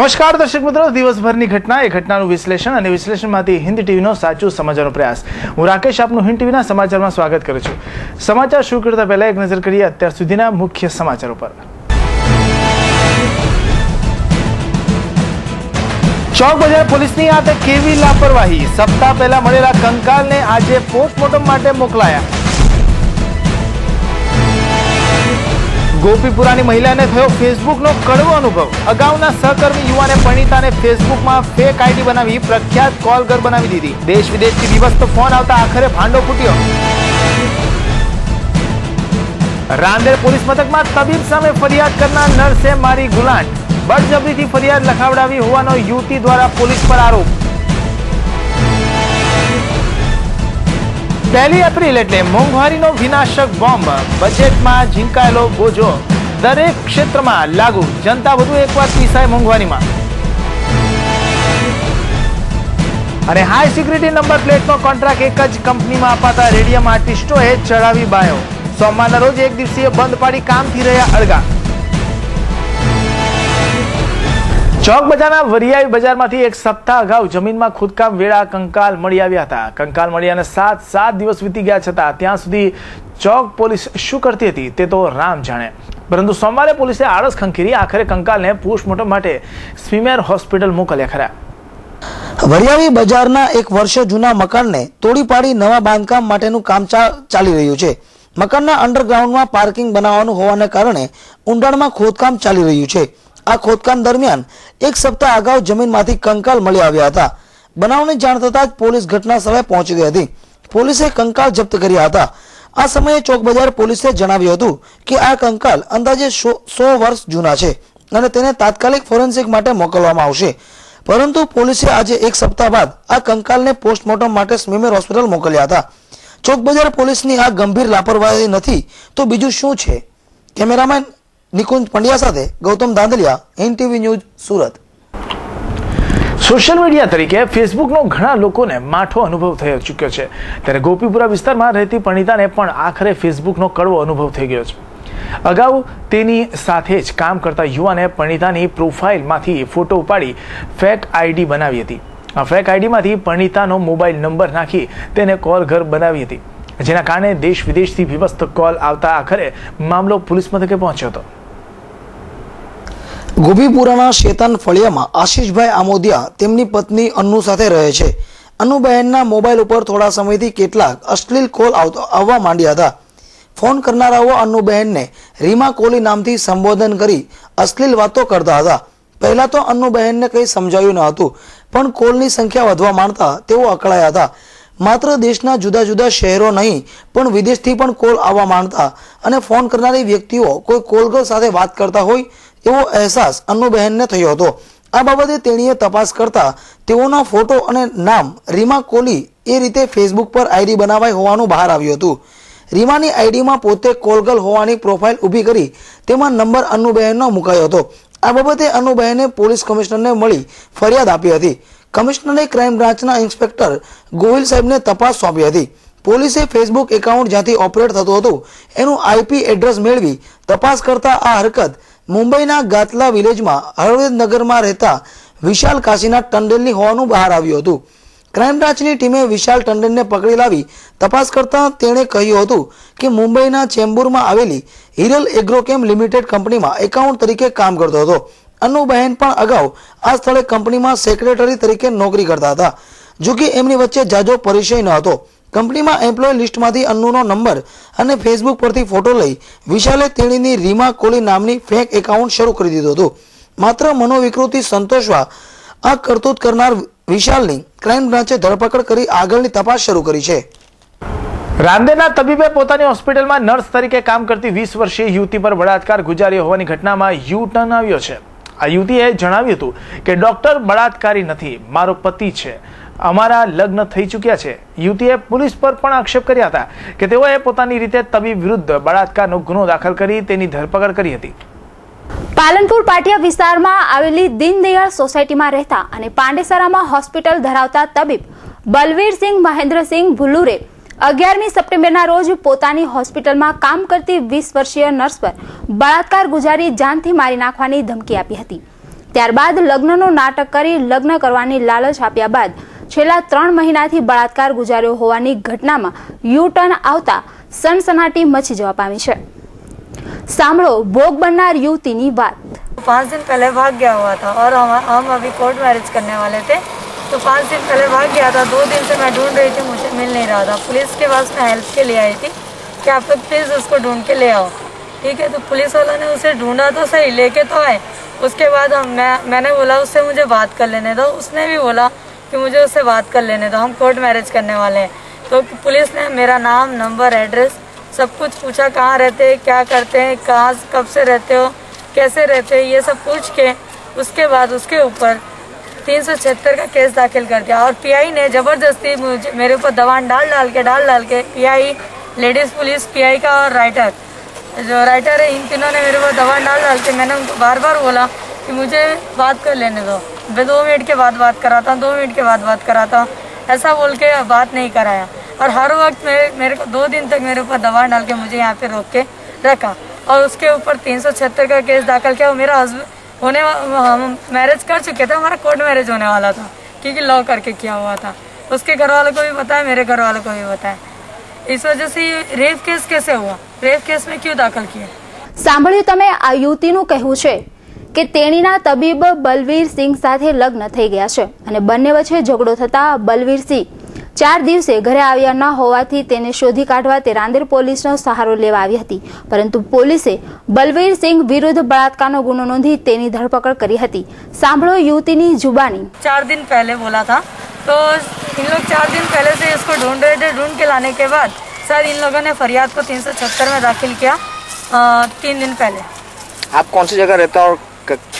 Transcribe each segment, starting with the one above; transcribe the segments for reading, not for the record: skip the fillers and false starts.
નમસ્કાર દર્શક મિત્રો, દિવસભરની ઘટના એ ઘટનાનું વિશ્લેષણ અને વિશ્લેષણમાંથી હિન્દ ટીવીનો સાચું સમાચારનો પ્રયાસ. હું રાકેશ આપનું હિન્દ ટીવીના સમાચારમાં સ્વાગત કરું છું. સમાચાર શરૂ કરતા પહેલા એક નજર કરીએ અત્યાર સુધીના મુખ્ય સમાચારો પર. ચોક બજાર પોલીસની આ કેવી લાપરવાહી! સપ્તાહ પહેલા મળેલા કંકાલને આજે પોસ્ટમોર્ટમ માટે મોકલાયા. ગોપીપુરાની મહિલાને થયો ફેસબુકનો કડવો અનુભવ. અગાઉના સહકર્મી યુવાને પરિણીતાને ફેસબુકમાં ફેક આઈડી બનાવી પ્રખ્યાત કોલ ગર્લ બનાવી દીધી. દેશ વિદેશથી વિવસ્ત ફોન આવતા આખરે ભાંડો ફૂટ્યો. રાંદેર પોલીસ મથકમાં તબીબ સામે ફરિયાદ કરનાર નર્સે મારી ગુલાંટ. બળજબરીથી ફરિયાદ લખાવડાવી હોવાનો યુવતી દ્વારા પોલીસ પર આરોપ. 1 એપ્રિલ એટલે મોંઘવારીનો વિનાશક બોમ્બ. બજેટમાં ઝીંકાયેલો બોજો દરેક ક્ષેત્રમાં લાગુ. જનતા વધુ એકવાર પીસાય મોંઘવારીમાં. અને હાઈ સિક્યુરિટી નંબર પ્લેટનો કોન્ટ્રાક્ટ એક જ કંપનીમાં અપાતા રેડિયમ આર્ટિસ્ટોએ ચડાવી બાયો. સોમવારના રોજ એક દિવસીય બંધ પાડી કામથી રહ્યા અળગા. ચોક બજારના વરિયાવી બજારમાંથી એક સપ્તાહ અગાઉ જમીનમાં ખોદકામ વેળા કંકાલ મળી આવ્યા હતા. કંકાલ મળ્યાને 7 દિવસ વીતી ગયા છતાં ત્યાં સુધી ચોક પોલીસ શું કરતી હતી તે તો રામ જાણે. પરંતુ સોમવારે પોલીસે આળસ ખંખેરી આખરે કંકાલને પોસ્ટમોર્ટમ માટે સ્વીમેર હોસ્પિટલ મોકલ્યા ખરા. વરિયાવી બજારના એક વર્ષ જૂના મકાનને તોડી પાડી નવા બાંધકામ માટેનું કામ ચાલી રહ્યું છે. મકાનના અંડરગ્રાઉન્ડમાં પાર્કિંગ બનાવવાનું હોવાને કારણે ઊંડાણમાં ખોદકામ ચાલી રહ્યું છે. આ ખોદકામ દરમિયાન એક સપ્તાહ અગાઉ જમીનમાંથી કંકાલ મળી આવ્યા હતા. બનાવની જાણ થતાં જ પોલીસ ઘટના સ્થળે પહોંચી ગઈ હતી. પોલીસે કંકાલ જપ્ત કર્યા હતા. આ સમયે ચોક બજાર પોલીસે જણાવ્યું હતું કે આ કંકાલ અંદાજે 100 વર્ષ જૂના છે અને તેને તાત્કાલિક ફોરેન્સિક માટે મોકલવામાં આવશે. પરંતુ પોલીસે આજે એક સપ્તાહ બાદ આ કંકાલને પોસ્ટમોર્ટમ માટે સ્મીમેર હોસ્પિટલ મોકલ્યા હતા. ચોક બજાર પોલીસની આ ગંભીર લાપરવાહી નથી તો બીજું શું છે? કેમેરામેન નિકુંજ પંડ્યા સાથે Gautam Dhandhaliya, NTV news, Surat. Social media તરીકે ફેસબુકનો ઘણા લોકોને માઠો અનુભવ થઈ ચૂક્યો છે. ત્યારે ગોપીપુરા વિસ્તારમાં રહેતી પરિણીતાને પણ આખરે ફેસબુકનો કડવો અનુભવ થઈ ગયો છે. અગાઉ તેની સાથે જ કામ કરતા યુવાને પરિણીતાની પ્રોફાઇલમાંથી ફોટો ઉપાડી ફેક આઈડી બનાવી હતી. આ ફેક આઈડીમાંથી પરિણીતાનો મોબાઈલ નંબર નાખી તેને કોલ ઘર બનાવી હતી, જેના કારણે દેશ વિદેશથી વિવસ્ત કોલ આવતા આખરે મામલો પોલીસ મથકે પહોંચ્યો હતો. ગોપીપુરાના શેતાન ફળિયામાં આશીષભાઈ આમોદિયા તેમની પત્ની અન્નુ સાથે રહે છે. અન્નુબહેનના મોબાઈલ ઉપર થોડા સમયથી કેટલાક અશ્લીલ કોલ આવવા માંડ્યા હતા. ફોન કરનારાઓ અન્નુબહેનને રીમા કોલી નામથી સંબોધન કરી અશ્લીલ વાતો કરતા હતા. પહેલા તો અન્નુબહેનને કંઈ સમજાયું ન હતું, પણ કોલની સંખ્યા વધવા માંડતા તેઓ અકળાયા હતા. માત્ર દેશના જુદા જુદા શહેરો નહીં પણ વિદેશથી પણ કોલ આવવા માંડતા અને ફોન કરનારી વ્યક્તિઓ કોઈ કોલગર સાથે વાત કરતા હોય એવો અહેસાસ અન્નુબહેનને થયો હતો. આ બાબતે તેણીએ તપાસ કરતા તેઓના ફોટો અને નામ રીમા કોલી એ રીતે ફેસબુક પર આઈડી બનાવાઈ હોવાનું બહાર આવ્યું હતું. રીમાની આઈડીમાં પોતે કોલગર્લ હોવાની પ્રોફાઇલ ઊભી કરી તેમાં નંબર અન્નુબહેનનો મુકાયો હતો. આ બાબતે અન્નુબહેને પોલીસ કમિશનરને મળી ફરિયાદ આપી હતી. કમિશનરે ક્રાઇમ બ્રાન્ચના ઇન્સ્પેક્ટર ગોહિલ સાહેબને તપાસ સોંપી હતી. પોલીસે ફેસબુક એકાઉન્ટ જ્યાંથી ઓપરેટ થતું હતું એનું આઈપી એડ્રેસ મેળવી તપાસ કરતા આ હરકત મુંબઈના ગાતલા વિલેજમાં હળવદનગરમાં રહેતા વિશાલ કાશીનાથ ટંડેલની હોવાનું બહાર આવ્યું હતું. ક્રાઇમ બ્રાન્ચની ટીમે વિશાલ ટંડેલને પકડી લાવી તપાસ કરતા તેણે કહ્યું હતું કે મુંબઈના ચેમ્બુરમાં આવેલી હિરલ એગ્રોકેમ લિમિટેડ કંપનીમાં એકાઉન્ટ તરીકે કામ કરતો હતો. અન્નુબહેન પણ અગાઉ આ સ્થળે કંપનીમાં સેક્રેટરી તરીકે નોકરી કરતા હતા. જોકે એમની વચ્ચે જાજો પરિચય ન હતો. કંપનીમાં એમ્પ્લોય લિસ્ટમાંથી અન્નુનો નંબર અને ફેસબુક પરથી ફોટો લઈ વિશાલે તેણીની રીમા કોલી નામની ફેક એકાઉન્ટ શરૂ કરી દીધું હતું. માત્ર મનોવિકૃતિ સંતોષવા આ કરતૂત કરનાર વિશાલની ક્રાઇમ બ્રાન્ચે ધરપકડ કરી આગળની તપાસ શરૂ કરી છે. રાંદેરના તબીબે પોતાની હોસ્પિટલમાં નર્સ તરીકે કામ કરતી 20 વર્ષીય યુવતી પર બળાત્કાર ગુજાર્યો હોવાની ઘટનામાં યુ ટર્ન આવ્યો છે. આ યુવતીએ જણાવ્યું હતું કે ડોક્ટર બળાત્કારી નથી, મારો પતિ છે, અમારા લગ્ન થઈ ચૂક્યા છે. યુવતીએ પોલીસ પર પણ આક્ષેપ કર્યા હતા કે તેઓએ પોતાની રીતે તબીબ વિરુદ્ધ બળાત્કારનો ગુનો દાખલ કરી તેની ધરપકડ કરી હતી. પાલનપુર પાટિયા વિસ્તારમાં આવેલી દીનદયાળ સોસાયટીમાં રહેતા અને પાંડેસરામાં હોસ્પિટલ ધરાવતા તબીબ બલવીરસિંહ મહેન્દ્રસિંહ ભુલ્લુરે 11મી સપ્ટેમ્બરના રોજ પોતાની હોસ્પિટલમાં કામ કરતી 20 વર્ષીય નર્સ પર બળાત્કાર ગુજારી જાનથી મારી નાખવાની ધમકી આપી હતી. ત્યારબાદ લગ્નનું નાટક કરી લગ્ન કરવાની લાલચ આપ્યા બાદ છેલ્લા 3 મહિનાથી બળાત્કાર ગુજાર્યો હોવાની ઘટનામાં યુ ટર્ન આવતા સનસનાટી મચી જવા પામી છે। સાંભળો ભોગ બનનાર યુવતીની વાત। 5 दिन पहले भाग गया हुआ था और हम अभी कोर्ट मैरिज करने वाले थे, तो 5 दिन पहले भाग गया था। 2 दिन से मैं ढूंढ रही थी, मुझे मिल नहीं रहा था। पुलिस के पास मैं हेल्प के लिए आई थी कि आप लोग प्लीज़ उसको ढूंढ के ले आओ, ठीक है। तो पुलिस वाला ने उसे ढूंढा तो सही, लेके तो आए। उसके बाद मैंने बोला उससे मुझे बात कर लेने दो, उसने भी बोला कि मुझे उससे बात कर लेने दो, हम कोर्ट मैरिज करने वाले हैं। तो पुलिस ने मेरा नाम, नंबर, एड्रेस सब कुछ पूछा, कहाँ रहते हैं, क्या करते हैं, कहाँ कब से रहते हो, कैसे रहते हैं, ये सब पूछ के उसके बाद उसके ऊपर 376 का केस दाखिल कर दिया। और पीआई ने ज़बरदस्ती मुझे मेरे ऊपर दबान डाल डाल के पीआई, लेडीज़ पुलिस, पीआई का और राइटर, जो राइटर है, इन तीनों ने मेरे ऊपर दबान डाल के, मैंने उनको बार बार बोला कि मुझे बात कर लेने दो, मैं 2 मिनट के बाद बात कराता हूँ, 2 मिनट के बाद बात कराता हूँ, ऐसा बोल के बात नहीं कराया। और हर वक्त मेरे को 2 दिन तक मेरे ऊपर दबान डाल के मुझे यहाँ पे रोक के रखा और उसके ऊपर 376 का केस दाखिल किया। मेरा हस्बैंड हम मैरिज कर चुके थे, हमारा कोर्ट मैरिज होने वाला था क्योंकि लॉ करके किया हुआ था। उसके घर वालों को भी पता है, मेरे घर वालों को भी पता है। इस वजह से रेप केस कैसे हुआ, रेप केस में क्यों दाखिल किया। સાંભળ્યું તમે। આ યુવતીનું કહેવું છે કે તેણીના તબીબ બલવીર સિંહ સાથે લગ્ન થઈ ગયા છે અને બંને વચ્ચે ઝઘડો થતા બલવીર સિંહ 4 દિવસે ઘરે આવ્યા ન હોવાથી તેને શોધી કાઢવા તે રાંદેર પોલીસનો સહારો લેવા આવી હતી, પરંતુ પોલીસે બલવીર સિંહ વિરુદ્ધ બળાત્કારનો ગુનો નોંધી તેની ધરપકડ કરી હતી। સાંભળો યુવતીની જુબાની। 4 दिन पहले बोला था, तो इन लोग 4 दिन पहले से इसको ढूंढ रहे थे। ढूंढ के लाने के बाद सर इन लोगों ने फरियाद को 376 में दाखिल किया 3 दिन पहले। आप कौन सी जगह रहता और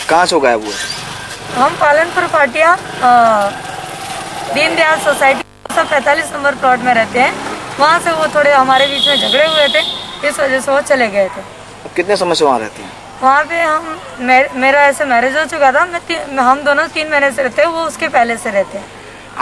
कहाँ से गायब हुए? हम पालनपुर पाटिया दीनदयाल सोसाइटी 45 नंबर प्लॉट में रहते हैं। वहाँ से वो थोड़े हमारे बीच में झगड़े हुए थे, इस वजह से वो चले गए थे। कितने समय से वहाँ रहते हैं? वहाँ पे मेरा ऐसे मैरिज हो चुका था, हम दोनों 3 महीने से रहते हैं, वो उसके पहले से रहते हैं।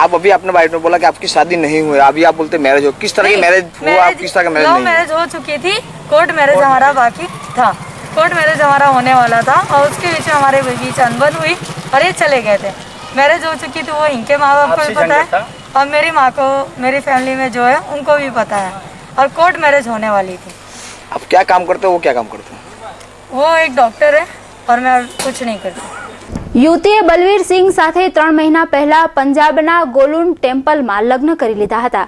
आप अभी अपने बाइट में बोला कि आपकी शादी नहीं हुई, अभी आप बोलते मैरिज हो, किस तरह की मैरिज हुआ? आप किस तरह का मैरिज? लव मैरिज हो चुकी थी, कोर्ट मैरिज हमारा बाकी था। कोर्ट मैरिज हमारा होने वाला था और उसके बीच में हमारे बीच अनबन हुई और ये चले गए थे। मैरिज हो चुकी थी, वो इनके माँ बाप को भी पता है और मेरी माँ को, मेरी फैमिली में जो है उनको भी पता है, और कोर्ट मैरिज होने वाली थी। आप क्या काम करते हो, वो क्या काम करते हो? वो एक डॉक्टर है और मैं कुछ नहीं करती। યુવતીએ બલવીર સિંહ સાથે 3 મહિના પહેલા પંજાબના ગોલુન ટેમ્પલમાં લગ્ન કરી લીધા હતા,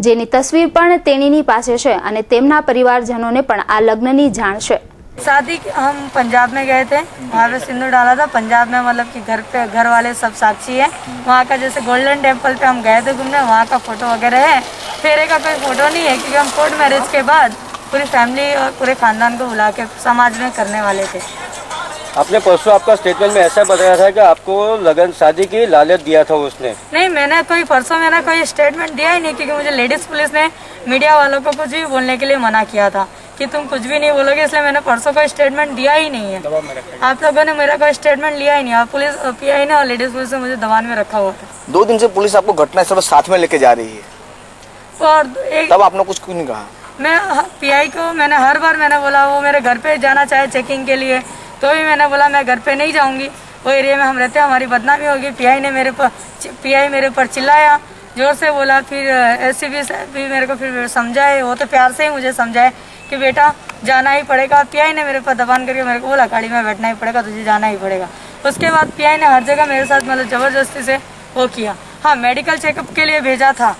જેની તસવીર પણ તેણીની પાસે છે અને તેમના પરિવારજનોને પણ આ લગ્નની જાણ છે। शादी हम पंजाब में गए थे, वहाँ पे सिंदूर डाला था पंजाब में, मतलब कि घर वाले सब साक्षी है। वहाँ का जैसे गोल्डन टेम्पल पे हम गए थे घूमने, वहाँ का फोटो वगैरह है। फेरे का कोई फोटो नहीं है क्योंकि हम कोर्ट मैरिज के बाद पूरी फैमिली और पूरे खानदान को बुला के समाज में करने वाले थे। आपने परसों आपका स्टेटमेंट में ऐसा बताया था कि आपको लगन शादी की लालच दिया था उसने। नहीं, मैंने कोई स्टेटमेंट दिया ही नहीं, क्योंकि मुझे लेडीज पुलिस ने मीडिया वालों को कुछ भी बोलने के लिए मना किया था कि तुम कुछ भी नहीं बोलोगे, इसलिए मैंने परसों कोई स्टेटमेंट दिया ही नहीं है। आप लोगों ने मेरा कोई स्टेटमेंट लिया ही नहीं। और पुलिस, पीआई ने और लेडीज पुलिस ने मुझे दबान में रखा हुआ था। 2 दिन से पुलिस आपको घटनास्थल पर साथ में लेके जा रही है, और तब आपने कुछ क्यों नहीं कहा? मैं पीआई को मैंने हर बार बोला, वो मेरे घर पे जाना चाहे चेकिंग के लिए, तो भी मैंने बोला मैं घर पे नहीं जाऊंगी, वो एरिया में हम रहते हैं, हमारी बदनामी होगी। पीआई मेरे ऊपर चिल्लाया, जोर से बोला। फिर एससीपी भी मेरे को फिर समझाए, वो तो प्यार से ही मुझे समझाए कि बेटा जाना ही पड़ेगा। पीआई ने मेरे ऊपर दबान करके मेरे को बोला गाड़ी में बैठना ही पड़ेगा, तुझे जाना ही पड़ेगा। उसके बाद पीआई ने हर जगह मेरे साथ मतलब जबरदस्ती से वो किया। हाँ, मेडिकल चेकअप के लिए भेजा था,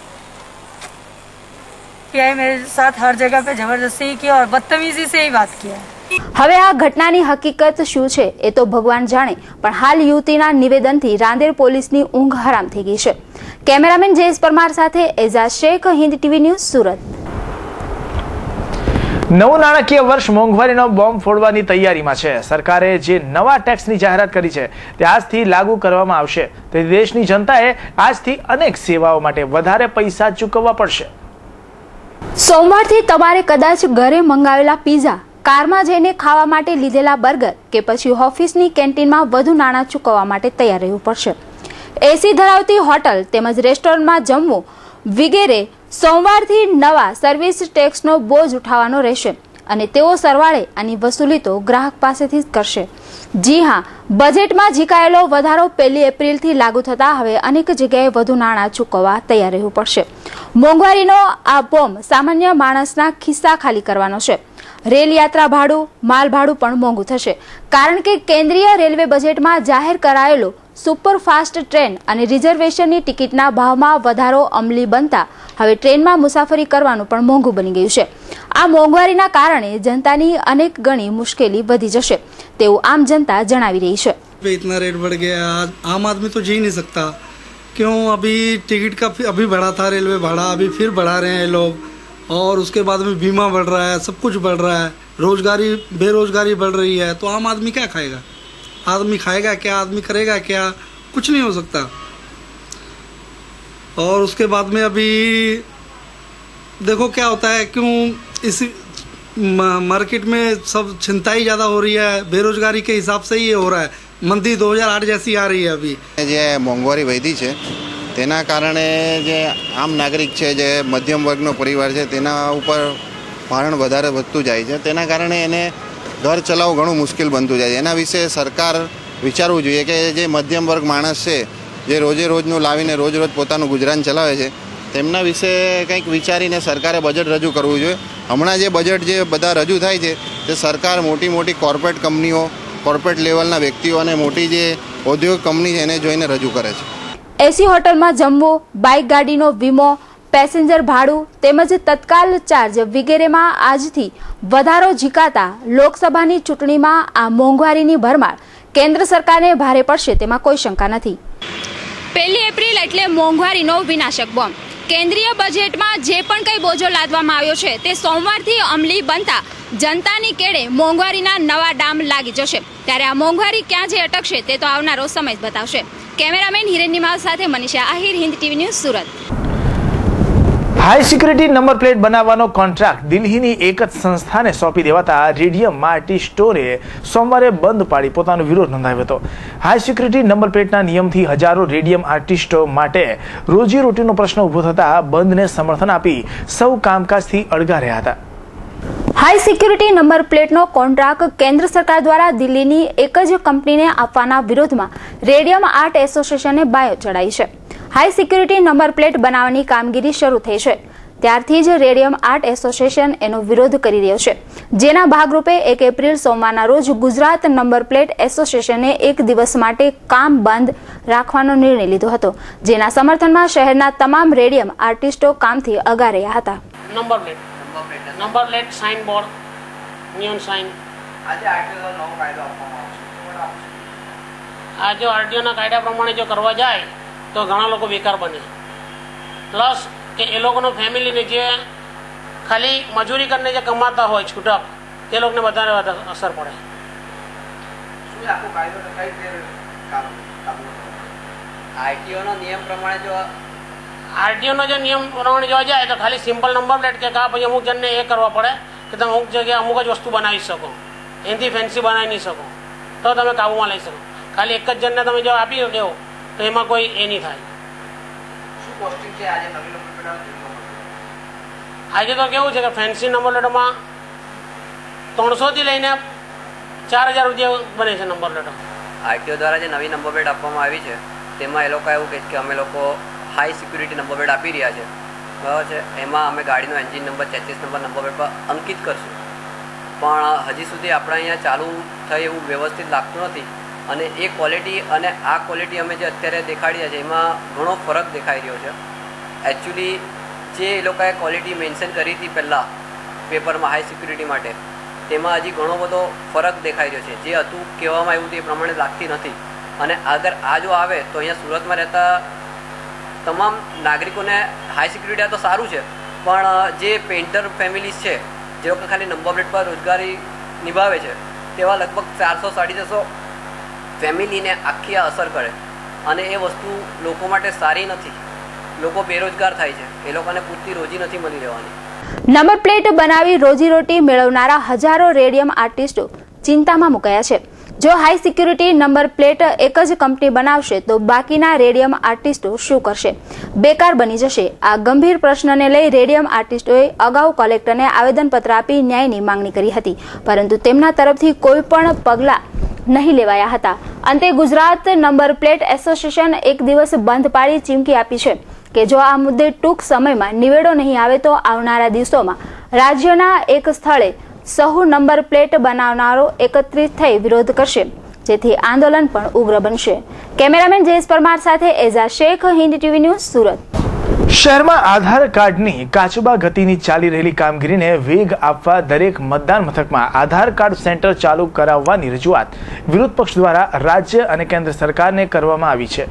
पीआई मेरे साथ हर जगह पे जबरदस्ती की और बदतमीजी से ही बात किया। હવે આ ઘટનાની હકીકત શું છે એ તો ભગવાન જાણે, પણ હાલ યુવતીના નિવેદનથી રાંદેર પોલીસની ઊંઘ હરામ થઈ ગઈ છે। કેમેરામેન જયેશ પરમાર સાથે એઝાઝ શેખ, હિન્દ ટીવી ન્યૂઝ, સુરત। નવું નાણાકીય વર્ષ મોંઘવારીનો બોમ્બ ફોડવાની તૈયારીમાં છે। સરકારે જે નવા ટેક્સની જાહેરાત કરી છે તે આજથી લાગુ કરવામાં આવશે, તેથી દેશની જનતાએ આજથી અનેક સેવાઓ માટે વધારે પૈસા ચૂકવવા પડશે। સોમવારથી તમારે કદાચ ઘરે મંગાવેલા પીઝા, કારમાં જઈને ખાવા માટે લીધેલા બર્ગર કે પછી ઓફિસની કેન્ટીનમાં વધુ નાણાં ચૂકવવા માટે તૈયાર રહેવું પડશે। એસી ધરાવતી હોટલ તેમજ રેસ્ટોરન્ટમાં જમવું વગેરે સોમવારથી નવા સર્વિસ ટેક્સનો બોજ ઉઠાવવાનો રહેશે। અને તેઓ સરવાળે આની વસૂલી તો ગ્રાહક પાસેથી જ કરશે। જી હા, બજેટમાં ઝીકાયેલો વધારો 1 એપ્રિલથી લાગુ થતા હવે અનેક જગ્યાએ વધુ નાણાં ચૂકવવા તૈયાર રહેવું પડશે। મોંઘવારીનો આ બોમ્બ સામાન્ય માણસના ખિસ્સા ખાલી કરવાનો છે। રેલ યાત્રા ભાડું, માલ ભાડું પણ મોંઘું થશે, કારણ કે કેન્દ્રીય રેલવે બજેટમાં જાહેર કરાયેલો સુપરફાસ્ટ ટ્રેન અને રિઝર્વેશનની ટિકિટના ભાવમાં વધારો અમલી બનતા હવે ટ્રેનમાં મુસાફરી કરવાનું પણ મોંઘું બની ગયું છે। આ મોંઘવારીના કારણે જનતાની અનેક ગણી મુશ્કેલી વધી જશે તેવું આમ જનતા જણાવી રહી છે। इतना रेट बढ़ गया, आम आदमी तो जी नहीं सकता। क्यों? अभी टिकट का अभी बढ़ा था रेलवे भाड़ा, अभी फिर बढ़ा रहे हैं लोग, और उसके बाद में बीमा बढ़ रहा है, सब कुछ बढ़ रहा है, रोजगारी बेरोजगारी बढ़ रही है, तो आम आदमी क्या खाएगा? आदमी खाएगा क्या? आदमी करेगा क्या? कुछ नहीं हो सकता। और उसके बाद में अभी देखो क्या होता है, क्यों इस मार्केट में सब चिंताई ज़्यादा हो रही है, बेरोजगारी के हिसाब से ही ये हो रहा है। मंदी 2008 जैसी आ रही है अभी। જે મોંઘવારી વધી છે તેના કારણે જે આમ નાગરિક છે, જે મધ્યમ વર્ગનો પરિવાર છે, તેના ઉપર ભારણ વધારે વધતું જાય છે। તેના કારણે એને ઘર ચલાવવું ઘણું મુશ્કેલ બનતું જાય છે। એના વિશે સરકાર વિચારવું જોઈએ કે જે મધ્યમ વર્ગ માણસ છે, જે રોજે રોજનું લાવીને રોજ રોજ પોતાનું ગુજરાન ચલાવે છે, તેમના વિશે કંઈક વિચારીને સરકારે બજેટ રજૂ કરવું જોઈએ। હમણાં જે બજેટ જે બધા રજૂ થાય છે તે સરકાર મોટી મોટી કોર્પોરેટ કંપનીઓ, કોર્પોરેટ લેવલના વ્યક્તિઓ અને મોટી જે ઔદ્યોગિક કંપની છે એને જોઈને રજૂ કરે છે। એસી હોટલમાં જમવું, બાઇક ગાડીનો વીમો, પેસેન્જર ભાડું તેમજ તત્કાલ ચાર્જ વગેરેમાં આજથી વધારો ઝીકાતા લોકસભાની ચૂંટણીમાં આ મોંઘવારીની ભરમાર કેન્દ્ર સરકારને ભારે પડશે તેમાં કોઈ શંકા નથી। 1 એપ્રિલ એટલે મોંઘવારીનો વિનાશક બોમ્બ। કેન્દ્રીય બજેટમાં જે પણ કંઈ બોજો લાદવામાં આવ્યો છે તે સોમવારથી અમલી બનતા જનતાની કેડે મોંઘવારીના નવા ડામ લાગી જશે। ત્યારે આ મોંઘવારી ક્યાં જે અટકશે તે તો આવનારો સમય જ બતાવશે। કેમેરામેન હિરેન નિમાલ સાથે Manisha Ahir, Hind TV news, Surat. High security number plate બનાવવાનો કોન્ટ્રાક્ટ દિલ્હીની એક જ સંસ્થાને સોંપી દેવાતા રેડિયમ આર્ટિસ્ટોએ સોમવારે બંધ પાડી પોતાનો વિરોધ નોંધાવ્યો હતો। હાઈ સિક્યુરિટી નંબર પ્લેટના નિયમથી હજારો રેડિયમ આર્ટિસ્ટો માટે રોજીરોટીનો પ્રશ્ન ઊભો થતા બંધને સમર્થન આપી સૌ કામકાજથી અળગા રહ્યા હતા। હાઈ સિક્યુરિટી નંબર પ્લેટનો કોન્ટ્રાક્ટ કેન્દ્ર સરકાર દ્વારા દિલ્હીની એક જ કંપનીને આપવાના વિરોધમાં રેડિયમ આર્ટ એસોસિએશને બાયો ચડાઈ છે। હાઈ સિક્યુરિટી નંબર પ્લેટ બનાવવાની કામગીરી શરૂ થઈ છે ત્યારથી જ રેડિયમ આર્ટ એસોસિએશન એનો વિરોધ કરી રહ્યો છે, જેના ભાગરૂપે 1 એપ્રિલ સોમવારના રોજ ગુજરાત નંબર પ્લેટ એસોસિએશને એક દિવસ માટે કામ બંધ રાખવાનો નિર્ણય લીધો હતો, જેના સમર્થનમાં શહેરના તમામ રેડિયમ આર્ટિસ્ટો કામથી અગા રહ્યા હતા। Number plate sign board, neon sign, આજે આરટીઓના કાયદા પ્રમાણે જો કરવા જાય તો ઘણા લોકો બેકાર બને, પ્લસ કે એ લોકોનો ફેમિલીને જે ખાલી મજૂરી કરીને જે કમાતા હોય છૂટક તે લોકોને વધારે અસર પડે। આરટીઓનો નિયમ પ્રમાણે જોવા જાય તો ખાલી સિમ્પલ નંબર પ્લેટ કે પછી અમુક જણને એ કરવા પડે કે તમે અમુક જગ્યાએ અમુક જ વસ્તુ બનાવી શકો, એનાથી ફેન્સી બનાવી નહીં શકો તો તમે કાબુમાં લઈ શકો। ખાલી એક જ જણને તમે જો આપી દેવો તો એમાં કોઈ એ નહીં થાય। આજે તો કેવું છે કે ફેન્સી નંબર પ્લેટોમાં 300 થી લઈને 4000 રૂપિયા બને છે નંબર પ્લેટો। આરટીઓ દ્વારા જે નવી નંબર પ્લેટ આપવામાં આવી છે તેમાં એ લોકો એવું કહે છે કે અમે લોકો હાઈ સિક્યુરિટી નંબર પ્લેટ આપી રહ્યા છે, બરાબર છે। એમાં અમે ગાડીનો engine number, chassis number plate પર અંકિત કરશું, પણ હજી સુધી આપણે અહીંયા ચાલુ થાય એવું વ્યવસ્થિત લાગતું નથી અને એ ક્વોલિટી અને આ ક્વોલિટી અમે જે અત્યારે દેખાડીએ છીએ એમાં ઘણો ફરક દેખાઈ રહ્યો છે। એકચ્યુઅલી જે એ લોકોએ ક્વોલિટી મેન્શન કરી હતી પહેલાં પેપરમાં હાઈ સિક્યુરિટી માટે તેમાં હજી ઘણો બધો ફરક દેખાઈ રહ્યો છે। જે હતું કહેવામાં આવ્યું તે પ્રમાણે લાગતી નથી અને અગર આ જો આવે તો અહીંયા સુરતમાં રહેતા તમામ નાગરિકોને હાઈ સિક્યુરિટી આ તો સારું છે, પણ જે પેઇન્ટર ફેમિલીઝ છે જે લોકો ખાલી નંબર પ્લેટ પર રોજગારી નિભાવે છે તેવા લગભગ 400-450 ફેમિલીને આખી આ અસર કરે અને એ વસ્તુ લોકો માટે સારી નથી। લોકો બેરોજગાર થાય છે, એ લોકોને પૂરતી રોજી નથી મળી રહેવાની। નંબર પ્લેટ બનાવી રોજીરોટી મેળવનારા હજારો રેડિયમ આર્ટિસ્ટો ચિંતામાં મુકાયા છે। જો હાઈ સિક્યુરિટી નંબર પ્લેટ એક જ કંપની બનાવશે તો બાકીના રેડિયમ આર્ટિસ્ટો શું કરશે? બેકાર બની જશે. આ ગંભીર પ્રશ્નને લઈ રેડિયમ આર્ટિસ્ટોએ અગાઉ કલેક્ટરને આવેદનપત્ર આપી ન્યાયની માંગણી કરી હતી, પરંતુ તેમના તરફથી કોઈ પણ પગલાં નહીં લેવાયા હતા. અંતે ગુજરાત નંબર પ્લેટ એસોસિએશન એક દિવસ બંધ પાડી ચીમકી આપી છે કે જો આ મુદ્દે ટૂંક સમયમાં નિવેડો નહીં આવે તો આવનારા દિવસોમાં રાજ્યના એક સ્થળે સહુ નંબર પ્લેટ બનાવનારો એકત્રિત થઈ વિરોધ કરશે, જેથી આંદોલન પણ ઉગ્ર બનશે. કેમેરામેન જયેશ પરમાર સાથે એઝા શેખ, હિન્દ ટીવી ન્યૂઝ, સુરત. શહેરમાં આધાર કાર્ડની કાચબા ગતિની ચાલી રહેલી કામગીરીને વેગ આપવા દરેક મતદાન મથકમાં આધાર કાર્ડ સેન્ટર ચાલુ કરાવવાની રજૂઆત વિરોધ પક્ષ દ્વારા રાજ્ય અને કેન્દ્ર સરકારને કરવામાં આવી છે.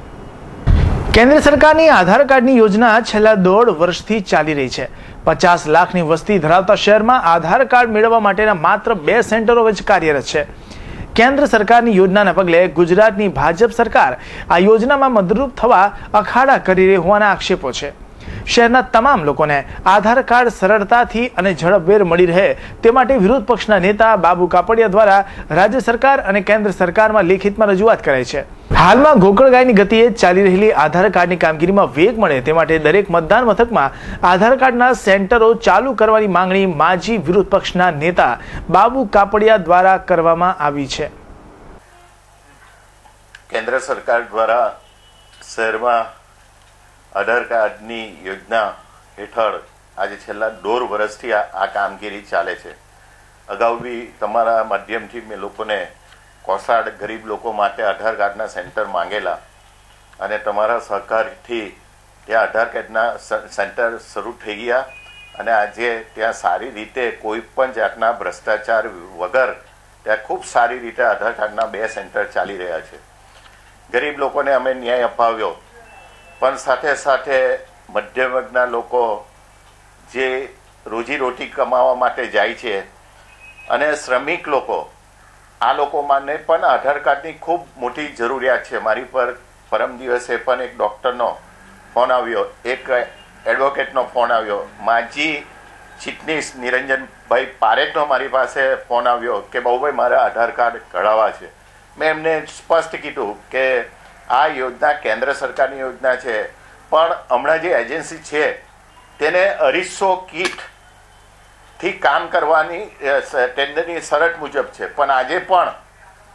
કેન્દ્ર સરકારની આધાર કાર્ડની યોજના છેલ્લા 1.5 વર્ષથી ચાલી રહી છે. 50 લાખની વસ્તી ધરાવતા શહેરમાં આધાર કાર્ડ મેળવવા માટેના માત્ર 2 સેન્ટરો જ કાર્યરત છે. કેન્દ્ર સરકારની યોજનાના પગલે ગુજરાતની ભાજપ સરકાર આ યોજનામાં મદદરૂપ થવા અખાડા કરી રહી હોવાના આક્ષેપો છે. શહેરના તમામ લોકોને આધાર કાર્ડ સરળતાથી અને ઝડપભેર મળી રહે તે માટે વિરોધ પક્ષના નેતા બાબુ કાપડિયા દ્વારા રાજ્ય સરકાર અને કેન્દ્ર સરકારમાં લેખિતમાં રજૂઆત કરાઈ છે. હાલમાં ગોકળગાયની ગતિએ ચાલી રહેલી આધાર કાર્ડની કામગીરીમાં વેગ મળે તે માટે દરેક મતદાન મથકમાં આધાર કાર્ડના સેન્ટરો ચાલુ કરવાની માંગણી માજી વિરોધ પક્ષના નેતા બાબુ કાપડિયા દ્વારા કરવામાં આવી છે. કેન્દ્ર સરકાર દ્વારા શહેરમાં આધાર કાર્ડની યોજના હેઠળ આજે છેલ્લા 1.5 વર્ષથી આ કામગીરી ચાલે છે. અગાઉ બી તમારા માધ્યમથી મેં લોકોને કોસાડ ગરીબ લોકો માટે આધાર કાર્ડના સેન્ટર માંગેલા અને તમારા સહકારથી ત્યાં આધાર કાર્ડના સેન્ટર શરૂ થઈ ગયા અને આજે ત્યાં સારી રીતે કોઈ પણ જાતના ભ્રષ્ટાચાર વગર ત્યાં ખૂબ સારી રીતે આધાર કાર્ડના 2 સેન્ટર ચાલી રહ્યા છે. ગરીબ લોકોને અમે ન્યાય અપાવ્યો, પણ સાથે સાથે મધ્યમ વર્ગના લોકો જે રોજીરોટી કમાવા માટે જાય છે અને શ્રમિક લોકો, આ લોકો માટે પણ આધાર કાર્ડની ખૂબ મોટી જરૂરિયાત છે. મારી પર પરમ દિવસે પણ એક ડૉક્ટરનો ફોન આવ્યો, એક એડવોકેટનો ફોન આવ્યો, માજી ચીટનીસ નિરંજનભાઈ પારેખનો મારી પાસે ફોન આવ્યો કે બાબુભાઈ મારે આધાર કાર્ડ કઢાવવા છે. મેં એમને સ્પષ્ટ કીધું કે આ યોજના કેન્દ્ર સરકારની યોજના છે, પણ હમણાં જે એજન્સી છે તેને 250 કીટથી કામ કરવાની ટેન્ડરની શરત મુજબ છે. પણ આજે પણ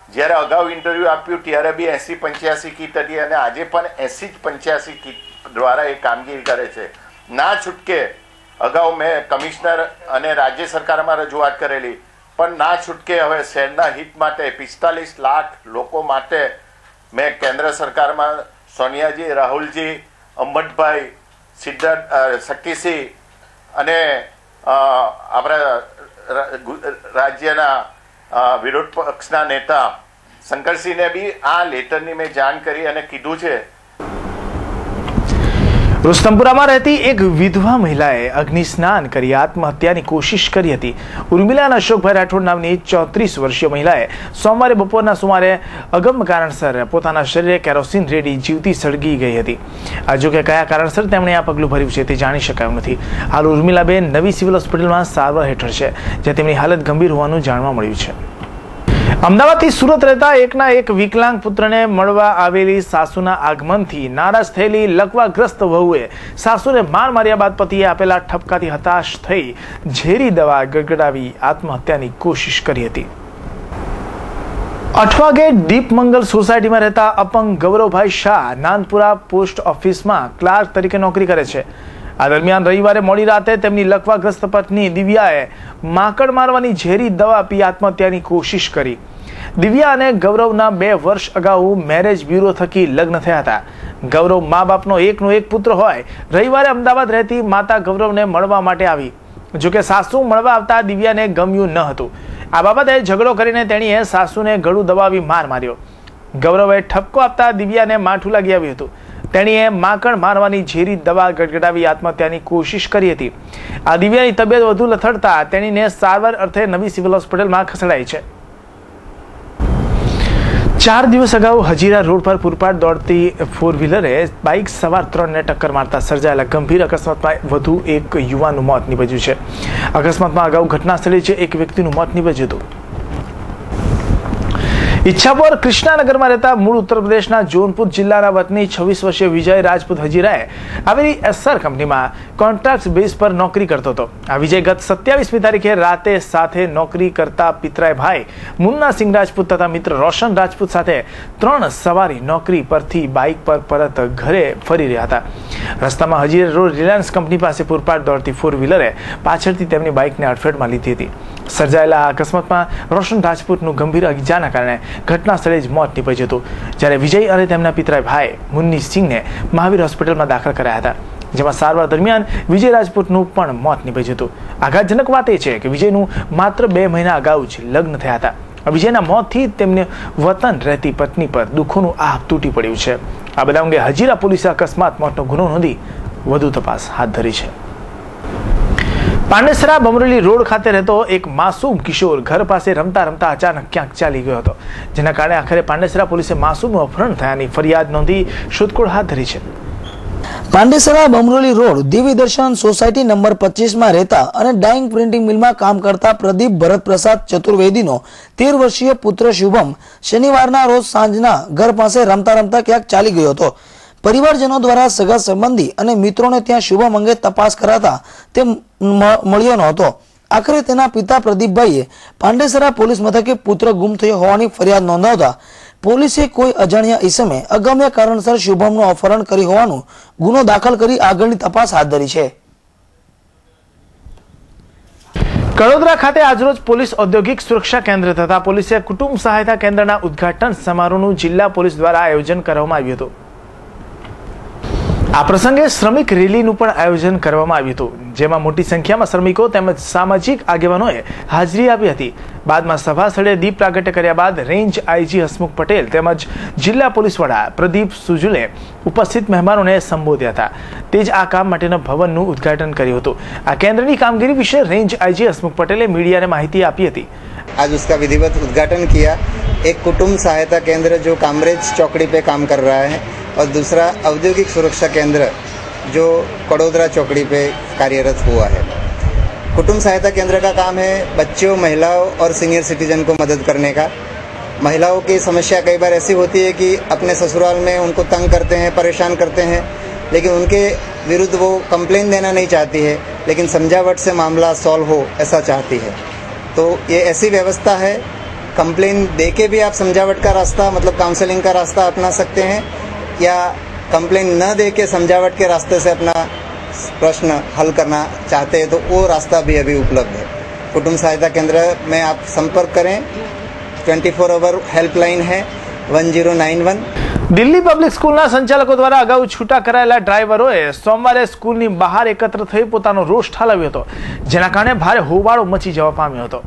જ્યારે અગાઉ ઇન્ટરવ્યૂ આપ્યું ત્યારે બી 80-85 કીટ હતી અને આજે પણ 80-85 કીટ દ્વારા એ કામગીરી કરે છે. ના છૂટકે અગાઉ મેં કમિશનર અને રાજ્ય સરકારમાં રજૂઆત કરેલી, પણ ના છૂટકે હવે શહેરના હિત માટે 45 લાખ લોકો માટે મેં કેન્દ્ર સરકારમાં સોનિયાજી, રાહુલજી, અંબટભાઈ, સિદ્ધાર્થ, શક્તિસિંહ અને આપણા રાજ્યના વિરોધ પક્ષના નેતા શંકરસિંહને બી આ લેટરની મેં જાણ કરી અને કીધું છે. રુસ્તમપુરામાં રહેતી એક વિધવા મહિલાએ અગ્નિ સ્નાન કરી આત્મહત્યાની કોશિશ કરી હતી. ઉર્મિલા અશોકભાઈ રાઠોડ નામની 34 વર્ષીય મહિલાએ સોમવારે બપોરના સુમારે અગમ્ય કારણસર પોતાના શરીરે કેરોસીન રેડી જીવતી સળગી ગઈ હતી. આ જોકે કયા કારણસર તેમણે આ પગલું ભર્યું છે તે જાણી શકાયું નથી. હાલ ઉર્મિલાબેન નવી સિવિલ હોસ્પિટલમાં સારવાર હેઠળ છે, જ્યાં તેમની હાલત ગંભીર હોવાનું જાણવા મળ્યું છે. અમદાવાદથી સુરત રહેતા એકના એક વિકલાંગ પુત્રને મળવા આવેલી સાસુના આગમનથી નારાજ થયેલી લકવાગ્રસ્ત વહુએ સાસુને માર માર્યા બાદ પતિએ આપેલા ઠપકાથી હતાશ થઈ ઝેરી દવા ગટગટાવી આત્મહત્યાની કોશિશ કરી હતી. અઠવાગેટ દીપમંગલ સોસાયટીમાં રહેતા અપંગ ગૌરવભાઈ શાહ નાનપુરા પોસ્ટ ઓફિસમાં ક્લાર્ક તરીકે નોકરી કરે છે. આ દરમિયાન રવિવારે મોડી રાતે તેમની લકવાગ્રસ્ત પત્ની દિવ્યાએ માંકડ મારવાની ઝેરી દવા પી આત્મહત્યાની કોશિશ કરી. દિવ્યા અને ગૌરવના 2 વર્ષ અગાઉ મેરેજ બ્યુરો થકી લગ્ન થયા હતા. ગૌરવ મા બાપનો એકનો એક પુત્ર હોય રવિવારે અમદાવાદ રહેતી માતા ગૌરવને મળવા માટે આવી. જોકે સાસુ મળવા આવતા દિવ્યાને ગમ્યું ન હતું. આ બાબતે ઝઘડો કરીને તેણીએ સાસુને ગળું દબાવી માર માર્યો. ગૌરવે ઠપકો આપતા દિવ્યાને માઠું લાગી આવ્યું હતું. તેણીએ માંકડ મારવાની ઝેરી દવા ગટગટાવી આત્મહત્યાની કોશિશ કરી હતી. આ દિવ્યાની તબિયત વધુ લથડતા તેણીને સારવાર અર્થે નવી સિવિલ હોસ્પિટલમાં ખસેડાઈ છે. 4 દિવસ અગાઉ હજીરા રોડ પર પૂરપાટ દોડતી 4વ્હીલરે બાઇક સવાર 3ને ટક્કર મારતા સર્જાયેલા ગંભીર અકસ્માતમાં વધુ એક યુવાનનું મોત નીપજ્યું છે. અકસ્માતમાં અગાઉ ઘટના સ્થળે જ એક વ્યક્તિનું મોત નીપજ્યું હતું. ઈચ્છાપુર કૃષ્ણાનગરમાં રહેતા મૂળ ઉત્તર પ્રદેશના જોનપુર જિલ્લાના વતની 26 વર્ષીય વિજય રાજપૂત હજીરાએ આવેલી એસઆર કંપનીમાં કોન્ટ્રાક્ટ બેઝ પર નોકરી કરતો હતો. આ વિજય ગત 27મી તારીખે રાતે સાથે નોકરી કરતા પિતરાય ભાઈ મુન્ના સિંહ રાજપૂત તથા મિત્ર રોશન રાજપૂત સાથે 3 સવારી નોકરી પરથી બાઇક પર પરત ઘરે ફરી રહ્યા હતા. રસ્તામાં હજીરા રોડ રિલાયન્સ કંપની પાસે પૂરપાટ દોડતી 4 વ્હીલરે પાછળથી તેમની બાઇકને અડફેટમાં લીધી હતી. સર્જાયેલા આ અકસ્માતમાં રોશન રાજપૂતનું ગંભીર ઇજાના કારણે ઘટના સ્થળે જ મોત નીપજ્યું હતું. જ્યારે વિજય અને તેમના પિતરાય ભાઈ મુન્ની સિંહને મહાવીર હોસ્પિટલમાં દાખલ કરાયા હતા, જેમાં સારવાર દરમિયાન વિજય રાજપૂતનું પણ મોત નીપજ્યું હતું. આઘાતજનક વાત એ છે કે વિજયનું માત્ર 2 મહિના અગાઉ જ લગ્ન થયા હતા. વિજયના મોતથી તેમને વતન રહેતી પત્ની પર દુઃખોનું આપ તૂટી પડ્યું છે. આ બધા અંગે હજીરા પોલીસે અકસ્માત મોતનો ગુનો નોંધી વધુ તપાસ હાથ ધરી છે. પાંડેસરા બમરોલી રોડ ખાતે રહેતો એક માસૂમ કિશોર ઘર પાસે રમતા રમતા અચાનક ક્યાંક ચાલી ગયો હતો, જેના કારણે આખરે પાંડેસરા પોલીસે માસૂમનું અપહરણ થયાની ફરિયાદ નોંધી શોધખોળ હાથ ધરી છે. પાંડેસરા બમરોલી રોડ દિવ્ય દર્શન સોસાયટી નંબર 25માં રહેતા અને ડાઇંગ પ્રિન્ટિંગ મિલમાં કામ કરતા પ્રદીપ ભરત પ્રસાદ ચતુર્વેદીનો 13 વર્ષીય પુત્ર શુભમ શનિવારના રોજ સાંજના ઘર પાસે રમતા રમતા ક્યાંક ચાલી ગયો હતો. પરિવારજનો દ્વારા સગા સંબંધી અને મિત્રોને ત્યાં શુભમ અંગે તપાસ કરાતા તે મળ્યો નહોતો. આખરે તેના પિતા પ્રદીપભાઈએ પાંડેસરા પોલીસ મથકે પુત્ર ગુમ થયો હોવાની ફરિયાદ નોંધાવતા પોલીસે કોઈ અજાણ્યા ઈસમે અગમ્ય કારણસર શુભમનું અપહરણ કરી હોવાનો ગુનો દાખલ કરી આગળની તપાસ હાથ ધરી છે. કડોદરા ખાતે આજરોજ પોલીસ ઔદ્યોગિક સુરક્ષા કેન્દ્ર તથા પોલીસે કુટુંબ સહાયતા કેન્દ્રના ઉદ્ઘાટન સમારોહનું જિલ્લા પોલીસ દ્વારા આયોજન કરવામાં આવ્યું હતું. આ પ્રસંગે શ્રમિક રેલીનું પણ આયોજન કરવામાં આવ્યું હતું, જેમાં મોટી સંખ્યામાં શ્રમિકો તેમજ સામાજિક આગેવાનોએ હાજરી આપી હતી. બાદમાં સભા સ્થળે દીપ પ્રાગટ્ય કર્યા બાદ રેન્જ આઈજી હસમુખ પટેલ તેમજ જિલ્લા પોલીસ વડા પ્રદીપ સુજુલે ઉપસ્થિત મહેમાનોને સંબોધ્યા હતા. તે જ આ કામ માટેના ભવનનું ઉદ્ઘાટન કર્યું હતું. આ કેન્દ્રની કામગીરી વિશે રેન્જ આઈજી હસમુખ પટેલે મીડિયાને માહિતી આપી હતી. आज उसका विधिवत उद्घाटन किया. एक कुटुंब सहायता केंद्र जो कामरेज चौकड़ी पे काम कर रहा है और दूसरा औद्योगिक सुरक्षा केंद्र जो कड़ोदरा चौकड़ी पे कार्यरत हुआ है. कुटुंब सहायता केंद्र का काम है बच्चों, महिलाओं और सीनियर सिटीजन को मदद करने का. महिलाओं की समस्या कई बार ऐसी होती है कि अपने ससुराल में उनको तंग करते हैं, परेशान करते हैं, लेकिन उनके विरुद्ध वो कंप्लेन देना नहीं चाहती है, लेकिन समझावट से मामला सॉल्व हो ऐसा चाहती है. तो ये ऐसी व्यवस्था है, कंप्लेन दे के भी आप समझावट का रास्ता मतलब काउंसलिंग का रास्ता अपना सकते हैं, या कंप्लेन न दे के समझावट के रास्ते से अपना प्रश्न हल करना चाहते हैं तो वो रास्ता भी अभी उपलब्ध है. कुटुंब सहायता केंद्र में आप संपर्क करें. 24 आवर हेल्पलाइन है 1091. દિલ્હી પબ્લિક સ્કૂલના સંચાલકો દ્વારા અગાઉ છૂટા કરાયેલા ડ્રાઈવરોએ સોમવારે સ્કૂલની બહાર એકત્ર થઈ પોતાનો રોષ ઠાલવ્યો હતો, જેના કારણે ભારે હોબાળો મચી જવા પામ્યો હતો.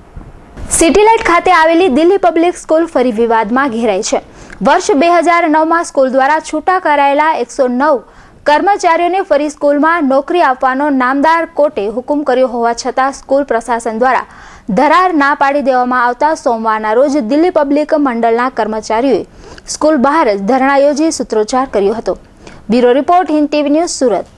સિટીલાઇટ ખાતે આવેલી દિલ્હી પબ્લિક સ્કૂલ ફરી વિવાદમાં ઘેરાઈ છે. વર્ષ 2009માં સ્કૂલ દ્વારા છૂટા કરાયેલા 109 કર્મચારીઓને ફરી સ્કૂલમાં નોકરી આપવાનો નામદાર કોર્ટે હુકમ કર્યો હોવા છતાં સ્કૂલ પ્રશાસન દ્વારા ધરાર ના પાડી દેવામાં આવતા સોમવારના રોજ દિલ્હી પબ્લિક મંડળના કર્મચારીઓએ સ્કૂલ બહાર જ ધરણા યોજી સૂત્રોચ્ચાર કર્યો હતો. Bureau report, Hind TV news, Surat.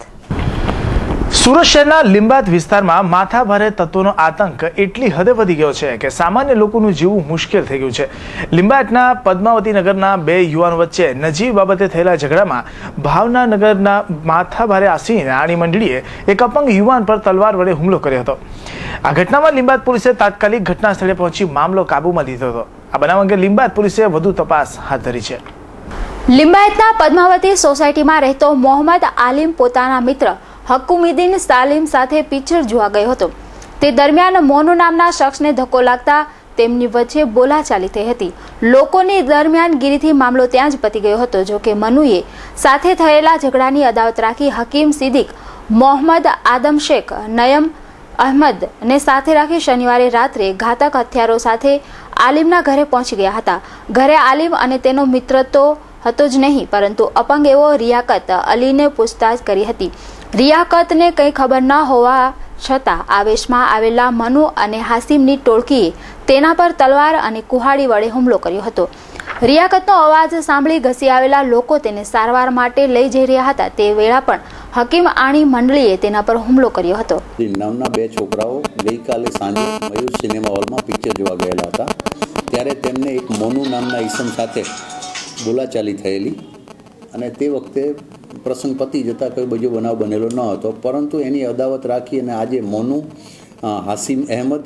Surat શહેરના લીંબાદ વિસ્તારમાં માથાભારે તત્વોનો આતંક એટલી હદે વધી ગયો છે કે સામાન્ય લોકોનું જીવવું મુશ્કેલ થઈ ગયું છે. લીંબાદના પદ્માવતી નગરના 2 યુવાનો વચ્ચે નજીબ બાબતે થયેલા ઝઘડામાં ભાવનાનગરના માથાભારે આસીન રાણી મંડળીએ એક અપંગ યુવાન પર તલવાર વડે હુમલો કર્યો હતો. આ ઘટનામાં લીંબાદ પોલીસે તાત્કાલિક ઘટના સ્થળે પહોંચી મામલો કાબૂમાં લીધો હતો. આ બનાવ અંગે લીંબાદ પોલીસે વધુ તપાસ હાથ ધરી છે. લીંબાયતના પદ્માવતી સોસાયટીમાં રહેતો મોહમ્મદ આલિમ પોતાના મિત્ર હકુમીદ્દીન સાલિમ સાથે પિક્ચર જોવા ગયો હતો. તે દરમિયાન મોનુ નામના શખ્સને ધક્કો લાગતા તેમની વચ્ચે બોલાચાલી થઈ હતી. લોકોની દરમિયાનગીરીથી મામલો ત્યાં જ પતી ગયો હતો. જો કે મનુએ સાથે થયેલા ઝઘડાની અદાવત રાખી હકીમ સિદ્દીક, મોહમ્મદ આદમ શેખ, નયમ અહમદ ને સાથે રાખી શનિવારે રાત્રે ઘાતક હથિયારો સાથે આલિમના ઘરે પહોંચી ગયા હતા. ઘરે આલિમ અને તેનો મિત્ર તો હતો જ નહીં, પરંતુ અપંગ એવો રિયાકત અલીને પૂછતાછ કરી હતી. રિયાકતને કંઈ ખબર ન હોવા છતાં આવેશમાં આવેલા મનુ અને હાસિમની ટોળકીએ તેના પર તલવાર અને કુહાડી વડે હુમલો કર્યો હતો. રિયાકતનો અવાજ સાંભળી ઘસી આવેલા લોકો તેને સારવાર માટે લઈ જઈ રહ્યા હતા. તે વેળા પણ હકીમ આણી મંડળીએ તેના પર હુમલો કર્યો હતો। નામના 2 છોકરાઓ ગઈકાલે સાંજે મયુર સિનેમા હોલમાં પિક્ચર જોવા ગયેલા હતા, ત્યારે તેમને એક મોનુ નામના ઈસમ સાથે બોલાચાલી થયેલી અને તે વખતે પ્રસંગ પતી જતા કોઈ બીજો બનાવ બનેલો ન હતો, પરંતુ એની અદાવત રાખી અને આજે મોનુ, હાસિમ અહેમદ,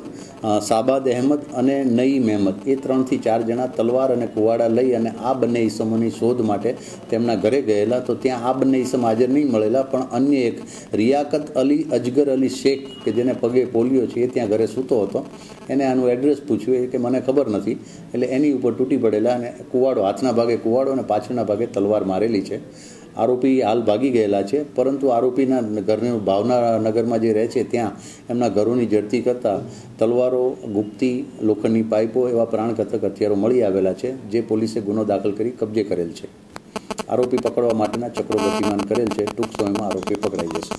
સાબાદ અહેમદ અને નઈમ અહેમદ એ 3 થી 4 જણા તલવાર અને કુવાડા લઈ અને આ બંને ઈસમોની શોધ માટે તેમના ઘરે ગયેલા, તો ત્યાં આ બંને ઈસમ હાજર નહીં મળેલા, પણ અન્ય એક રિયાકત અલી અજગર અલી શેખ કે જેને પગે પોલિયો છે એ ત્યાં ઘરે સૂતો હતો। એને આનું એડ્રેસ પૂછ્યું કે મને ખબર નથી, એટલે એની ઉપર તૂટી પડેલા અને કુવાડો, હાથના ભાગે કુવાડો અને પાછળના ભાગે તલવાર મારેલી છે। આરોપી હાલ ભાગી ગયેલા છે, પરંતુ આરોપીના ઘરનું ભાવનગરમાં જે રહે છે ત્યાં એમના ઘરોની ઝડપી કરતાં તલવારો, ગુપ્તી, લોખંડની પાઇપો એવા પ્રાણઘાતક હથિયારો મળી આવેલા છે, જે પોલીસે ગુનો દાખલ કરી કબજે કરેલ છે। આરોપી પકડવા માટેના ચક્રો ગતિમાન કરેલ છે। ટૂંક સમયમાં આરોપી પકડાઈ જશે।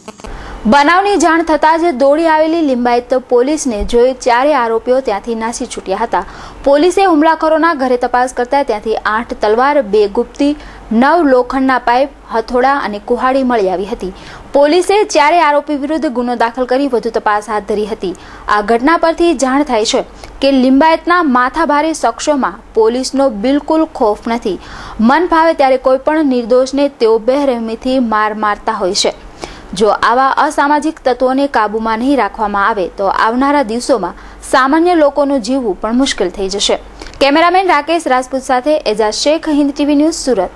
બનાવની જાણ થતાં જ દોડી આવેલી લિંબાયત પોલીસને જોઈ 4 આરોપીઓ ત્યાંથી નાસી છૂટ્યા હતા। પોલીસે હુમલાખોરોના ઘરે તપાસ કરતા ત્યાંથી 8 તલવાર, 2 ગુપ્તી, 9 લોખંડના પાઇપ, હથોડા અને કુહાડી મળી આવી હતી। પોલીસે 4 આરોપી વિરુદ્ધ ગુનો દાખલ કરી વધુ તપાસ હાથ ધરી હતી। આ ઘટના પરથી જાણ થાય છે કે લિંબાયતના માથાભારે શખ્સોમાં પોલીસનો બિલકુલ ખોફ નથી। મન ફાવે ત્યારે કોઈ પણ નિર્દોષને તેઓ બેરહેમીથી માર મારતા હોય છે। જો આવા અસામાજિક તત્વોને કાબૂમાં નહીં રાખવામાં આવે તો આવનારા દિવસોમાં સામાન્ય લોકોનું જીવવું પણ મુશ્કેલ થઈ જશે। કેમેરામેન રાકેશ રાજપૂત સાથે એજાઝ શેખ, હિન્દ ટીવી ન્યૂઝ, સુરત।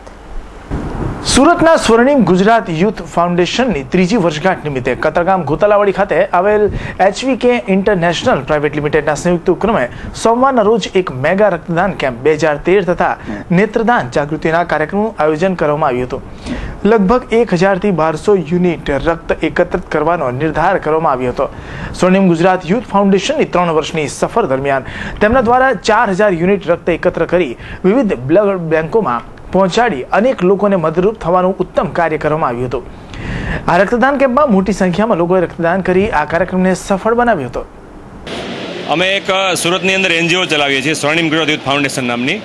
સુરતના સ્વર્ણિમ ગુજરાત યુથ ફાઉન્ડેશનની 3જી વર્ષગાંઠ નિમિત્તે કતારગામ ગોતાલાવાડી ખાતે આવેલ HVK ઇન્ટરનેશનલ પ્રાઇવેટ લિમિટેડના સંયુક્ત ઉપક્રમે સોમવારના રોજ એક મેગા રક્તદાન કેમ્પ 2013 તથા નેત્રદાન જાગૃતિના કાર્યક્રમનું આયોજન કરવામાં આવ્યું હતું। લગભગ 1000 થી 1200 યુનિટ રક્ત એકત્રિત કરવાનો નિર્ધાર કરવામાં આવ્યો હતો। સ્વર્ણિમ ગુજરાત યુથ ફાઉન્ડેશનની 3 વર્ષની સફર દરમિયાન તેમના દ્વારા 4000 યુનિટ રક્ત એકત્ર કરી વિવિધ બ્લડ બેંકોમાં પહોંચાડી અનેક લોકોને મદદરૂપ થવાનું ઉત્તમ કાર્ય કરવામાં આવ્યું હતું। આ રક્તદાન કેમ્પમાં મોટી સંખ્યામાં લોકોએ રક્તદાન કરી આ કાર્યક્રમને સફળ બનાવ્યો હતો। અમે એક સુરતની અંદર NGO ચલાવીએ છીએ, સ્વર્ણિમ ગુજરાત યુથ ફાઉન્ડેશન નામની,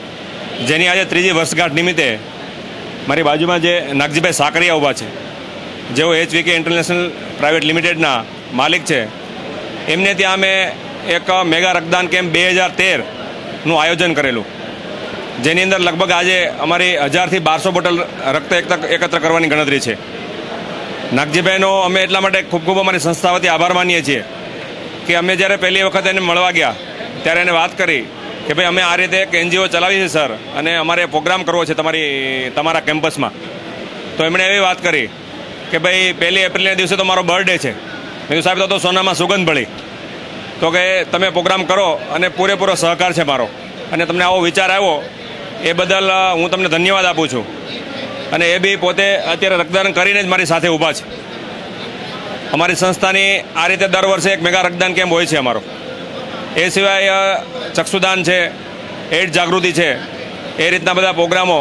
જેની આજે 3જી વર્ષગાંઠ નિમિત્તે મારી બાજુમાં જે નાગજીભાઈ સાકરિયા ઊભા છે, જેઓ HVK ઇન્ટરનેશનલ પ્રાઇવેટ લિમિટેડના માલિક છે, એમને ત્યાં અમે એક મેગા રક્તદાન કેમ્પ 2013નું આયોજન કરેલું, જેની અંદર લગભગ આજે અમારી 1000 થી 1200 બોટલ રક્ત એકત્ર કરવાની ગણતરી છે। નાગજીભાઈનો અમે એટલા માટે ખૂબ ખૂબ અમારી સંસ્થા વતી આભાર માનીએ છીએ કે અમે જ્યારે પહેલી વખત એને મળવા ગયા ત્યારે એને વાત કરી કે ભાઈ અમે આ રીતે એક NGO ચલાવી છે સર, અને અમારે પ્રોગ્રામ કરવો છે તમારા કેમ્પસમાં। તો એમણે એવી વાત કરી કે ભાઈ 1 એપ્રિલના દિવસે તો મારો બર્થડે છે। મેં કીધું સાહેબ તો સોનામાં સુગંધ ભળી, તો કે તમે પ્રોગ્રામ કરો અને પૂરેપૂરો સહકાર છે મારો, અને તમને આવો વિચાર આવ્યો એ બદલ હું તમને ધન્યવાદ આપું છું। અને એ બી પોતે અત્યારે રક્તદાન કરીને જ મારી સાથે ઊભા છે। અમારી સંસ્થાની આ રીતે દર વર્ષે એક મેગા રક્તદાન કેમ્પ હોય છે અમારો। એ સિવાય ચક્ષુદાન છે, એઇડ્સ જાગૃતિ છે, એ રીતના બધા પ્રોગ્રામો,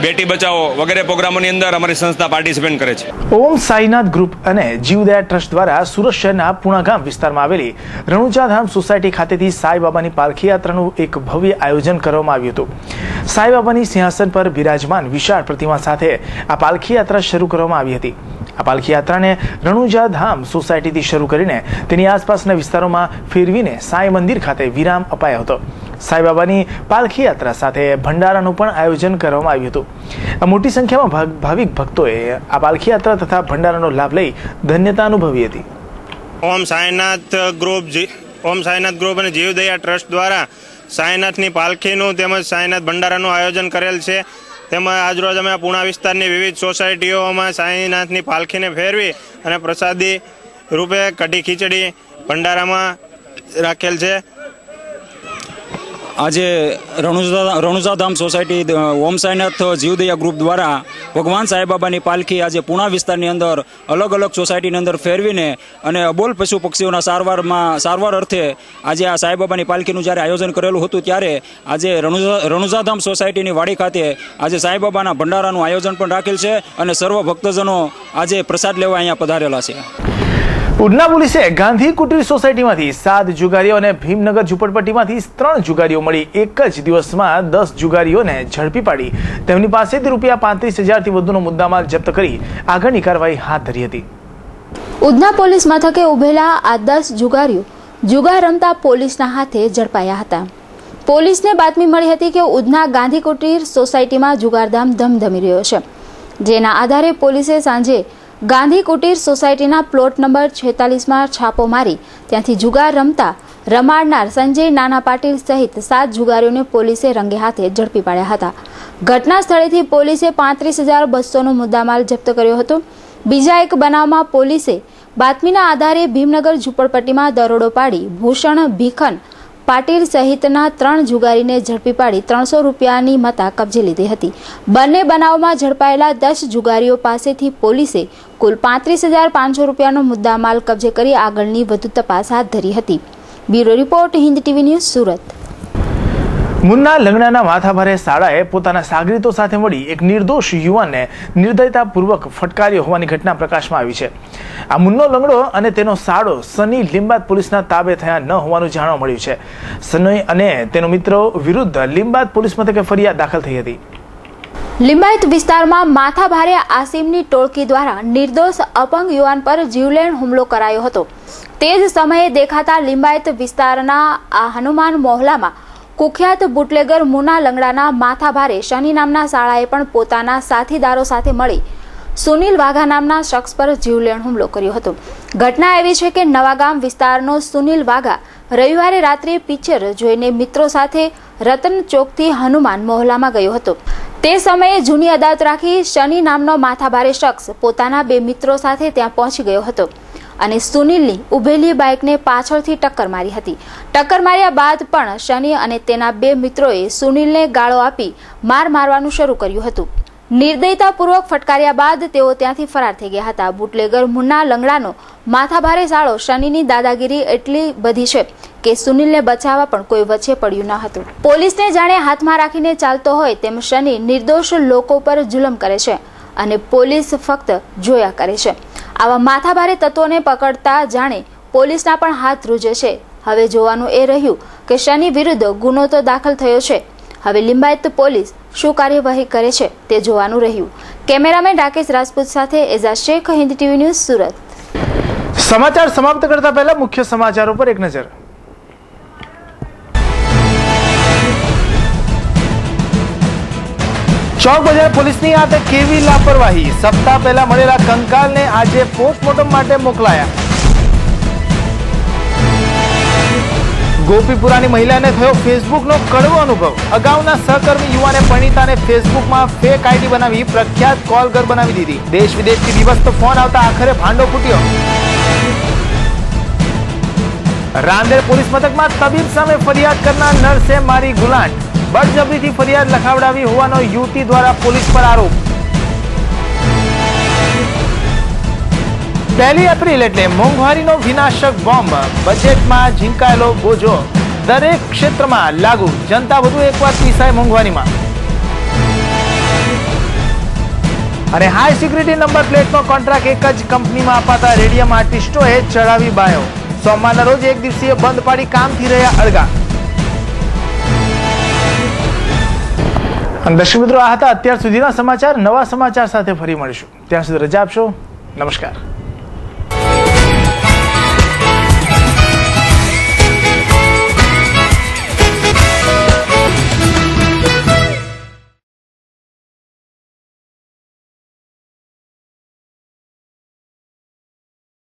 બેટી બચાવો વગેરે પ્રોગ્રામોની અંદર અમારી સંસ્થા પાર્ટિસિપેટ કરે છે। ઓમ સાઈનાથ ગ્રુપ અને જીવદયા ટ્રસ્ટ દ્વારા સુરત શહેરના પુણાગામ વિસ્તારમાં આવેલી રણુજાધામ સોસાયટી ખાતેથી સાંઈબાબાની પાલખી યાત્રાનું એક ભવ્ય આયોજન કરવામાં આવ્યું હતું। સાંઈબાબાની સિંહાસન પર બિરાજમાન વિશાળ પ્રતિમા સાથે આ પાલખી યાત્રા શરૂ કરવામાં આવી હતી। આ પાલખી યાત્રાને રણુજાધામ સોસાયટીથી શરૂ કરીને તેની આસપાસના વિસ્તારોમાં ફેરવીને સાંઈ મંદિર ખાતે વિરામ અપાયો હતો। સાંઈબાબાની પાલખી યાત્રા સાથે ભંડારાનું પણ આયોજન કરવામાં આવ્યું હતું। આ મોટી સંખ્યામાં ભાવિક ભક્તોએ આ પાલખી યાત્રા તથા ભંડારાનો લાભ લઈ ધન્યતા અનુભવી હતી। ઓમ સાઈનાથ ગ્રુપ અને જીવદયા ટ્રસ્ટ દ્વારા સાઈનાથની પાલખીનું તેમજ સાઈનાથ ભંડારાનું આયોજન કરેલ છે। તેમાં આજરોજ અમે પુણા વિસ્તારની વિવિધ સોસાયટીઓમાં સાઈનાથની પાલખીને ફેરવી અને પ્રસાદી રૂપે કઢી ખીચડી ભંડારામાં રાખેલ છે। આજે રણુજાધામ સોસાયટી ઓમ સાઈનાથ જીવદયા ગ્રુપ દ્વારા ભગવાન સાંઈબાબાની પાલખી આજે પુણા વિસ્તારની અંદર અલગ અલગ સોસાયટીની અંદર ફેરવીને અને અબોલ પશુ પક્ષીઓના સારવાર અર્થે આજે આ સાંઈબાબાની પાલખીનું જ્યારે આયોજન કરેલું હતું, ત્યારે આજે રણુજાધામ સોસાયટીની વાડી ખાતે આજે સાંઈબાબાના ભંડારાનું આયોજન પણ રાખેલ છે અને સર્વ ભક્તજનો આજે પ્રસાદ લેવા અહીંયા પધારેલા છે। ઉધના પોલીસે ગાંધી કુટીર સોસાયટીમાંથી 7 જુગારીઓ અને ભીમનગર ઝુંપડપટ્ટીમાંથી 3 જુગારીઓ મળી એક જ દિવસમાં 10 જુગારીઓને ઝડપી પાડી તેમની પાસેથી ₹35,000 થી વધુનો મુદ્દામાલ જપ્ત કરી આગળની કાર્યવાહી હાથ ધરી હતી. ઉધના પોલીસ મથકે ઉભેલા આ 10 જુગારીઓ જુગાર રમતા પોલીસના હાથે ઝડપાયા હતા. પોલીસને બાતમી મળી હતી કે ઉધના ગાંધી કુટીર સોસાયટીમાં જુગારધામ ધમધમી રહ્યો છે, જેના આધારે પોલીસે સાંજે ગાંધી કુટીર સોસાયટીના પ્લોટ નંબર 46માં છાપો મારી ત્યાંથી જુગાર રમતા રમાડનાર સંજય નાના પાટીલ સહિત 7 જુગારીઓને પોલીસે રંગે હાથે ઝડપી પાડ્યા હતા. ઘટના સ્થળેથી પોલીસે 35,200નો મુદ્દામાલ જપ્ત કર્યો હતો. બીજા એક બનાવમાં પોલીસે બાતમીના આધારે ભીમનગર ઝુંપડપટ્ટીમાં દરોડો પાડી ભૂષણ ભીખન પાટીલ સહિતના 3 જુગારીને ઝડપી પાડી ₹300ની મત્તા કબજે લીધી હતી. બંને બનાવમાં ઝડપાયેલા 10 જુગારીઓ પાસેથી પોલીસે કુલ ₹35,500નો મુદ્દામાલ કબજે કરી આગળની વધુ તપાસ હાથ ધરી હતી. Bureau report, Hind TV news, Surat. Munna લંગડાના માથાભારે શાળાએ પોતાના સાગરીતો સાથે મળી એક નિર્દોષ યુવાનને નિર્દયતાપૂર્વક ફટકાર્યો હોવાની ઘટના પ્રકાશમાં આવી છે. આ મુન્નો લંગડો અને તેનો સાળો સની લીંબાદ પોલીસના તાબે થયા ન હોવાનું જાણવા મળ્યું છે. સની અને તેનો મિત્રો વિરુદ્ધ લીંબાદ પોલીસ મથકે ફરિયાદ દાખલ થઈ હતી. લિંબાયત વિસ્તારમાં માથાભારે આસિમની ટોળકી દ્વારા નિર્દોષ અપંગ યુવાન પર જીવલેણ હુમલો કરાયો હતો. તે જ સમયે દેખાતા લિંબાયત વિસ્તારના આ હનુમાન મોહલ્લામાં કુખ્યાત બુટલેગર મુન્ના લંગડાના માથાભારે શનિ નામના શાળાએ પણ પોતાના સાથીદારો સાથે મળી સુનિલ વાઘા નામના શખ્સ પર જીવલેણ હુમલો કર્યો હતો. ઘટના એવી છે કે નવાગામ વિસ્તારનો સુનિલ વાઘા રવિવારે રાત્રે પિક્ચર જોઈને મિત્રો સાથે રતન ચોકથી હનુમાન મોહલ્લામાં ગયો હતો. તે સમયે જૂની અદાવત રાખી શનિ નામનો માથાભારે શખ્સ પોતાના 2 મિત્રો સાથે ત્યાં પહોંચી ગયો હતો અને સુનિલની ઉભેલી બાઇકને પાછળથી ટક્કર મારી હતી. ટક્કર માર્યા બાદ પણ શનિ અને તેના 2 મિત્રોએ સુનિલને ગાળો આપી મારવાનું શરૂ કર્યું હતું. નિર્દયતાપૂર્વક ફટકાર્યા બાદ તેઓ ત્યાંથી ફરાર થઈ ગયા હતા. બુટલેગર મુન્ના લંગડાનો માથાભારે સાળો શનિની દાદાગીરી એટલી બધી છે કે સુનિલને બચાવવા પણ કોઈ વચ્ચે પડ્યું ન હતું. પોલીસને જાણે હાથમાં રાખીને ચાલતો હોય તેમ શનિ નિર્દોષ લોકો પર જુલમ કરે છે અને પોલીસ ફક્ત જોયા કરે છે. આવા માથાભારે તત્વોને પકડતા જાણે પોલીસના પણ હાથ ધ્રુજે છે. હવે જોવાનું એ રહ્યું કે શનિ વિરુદ્ધ ગુનો તો દાખલ થયો છે, હવે લિંબાયત પોલીસ શું કાર્યવાહી કરે છે તે જોવાનું રહ્યું. કેમેરામેન રાકેશ રાજપૂત સાથે એઝાઝ શેખ, હિન્દ ટીવી ન્યૂઝ, સુરત. સમાચાર સમાપ્ત કરતા પહેલા મુખ્ય સમાચારો પર એક નજર. ચોક બજાર પોલીસની આ કેવી લાપરવાહી. સપ્તાહ પહેલા મળેલા કંકાલને આજે પોસ્ટમોર્ટમ માટે મોકલાયા. ગોપીપુરાની મહિલાને થયો ફેસબુકનો કડવો અનુભવ. અગાઉના સહકર્મી યુવાને પરિણીતાને ફેસબુકમાં ફેક આઈડી બનાવી પ્રખ્યાત કોલ ગર્લ બનાવી દીધી. દેશ વિદેશથી દિવસતો ફોન આવતા આખરે ભાંડો ફૂટ્યો. રાંદેર પોલીસ મથકમાં તબીબ સામે ફરિયાદ કરનાર નર્સે મારી ગુલાંટ. બળજબરીથી ફરિયાદ લખાવડાવી હોવાનો યુવતી દ્વારા પોલીસ પર આરોપ. 1 એપ્રિલ એટલે મોંઘવારીનો વિનાશક બોમ્બ. બજેટમાં ઝીંકાયેલો બોજો દરેક ક્ષેત્રમાં લાગુ. જનતા વધુ એકવાર પીસાય મોંઘવારીમાં. અને હાઈ સિક્યુરિટી નંબર પ્લેટનો કોન્ટ્રાક્ટ એક જ કંપનીમાં અપાતા રેડિયમ આર્ટિસ્ટોએ ચડાવી બાયો. સોમવારના રોજ એક દિવસીય બંધ પાડી કામથી રહ્યા અળગા. દર્શક મિત્રો, આ હતા અત્યાર સુધીના સમાચાર. નવા સમાચાર સાથે ફરી મળીશું. ત્યાં સુધી રજા આપશો. નમસ્કાર.